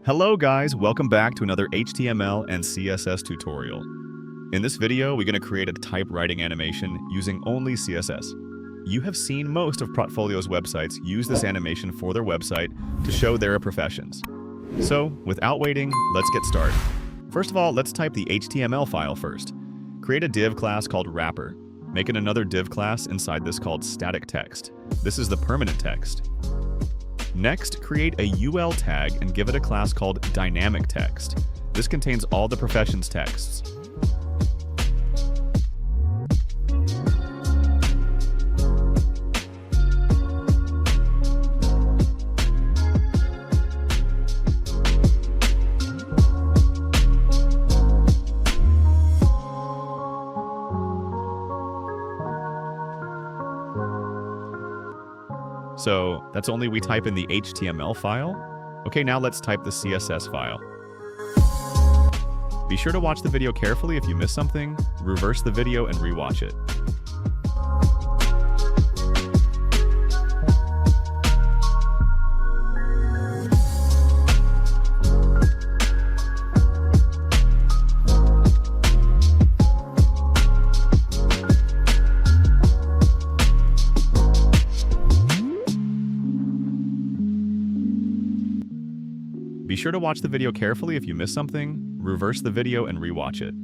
Hello guys, welcome back to another HTML and CSS tutorial. In this video, we're going to create a typewriting animation using only CSS. You have seen most of Portfolio's websites use this animation for their website to show their professions. So, without waiting, let's get started. First of all, let's type the HTML file first. Create a div class called wrapper. Make it another div class inside this called static text. This is the permanent text. Next, create a UL tag and give it a class called dynamic text. This contains all the professions texts. So that's only we type in the HTML file. Okay, now let's type the CSS file. Be sure to watch the video carefully. If you miss something, reverse the video and rewatch it. Be sure to watch the video carefully. If you miss something, reverse the video and rewatch it.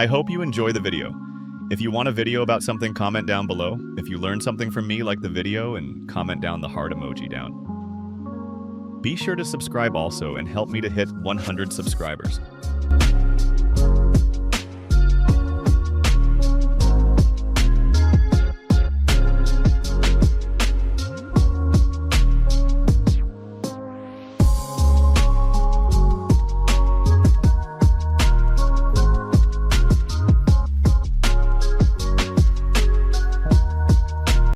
I hope you enjoy the video. If you want a video about something, comment down below. If you learned something from me, like the video and comment down the heart emoji down. Be sure to subscribe also and help me to hit 100 subscribers.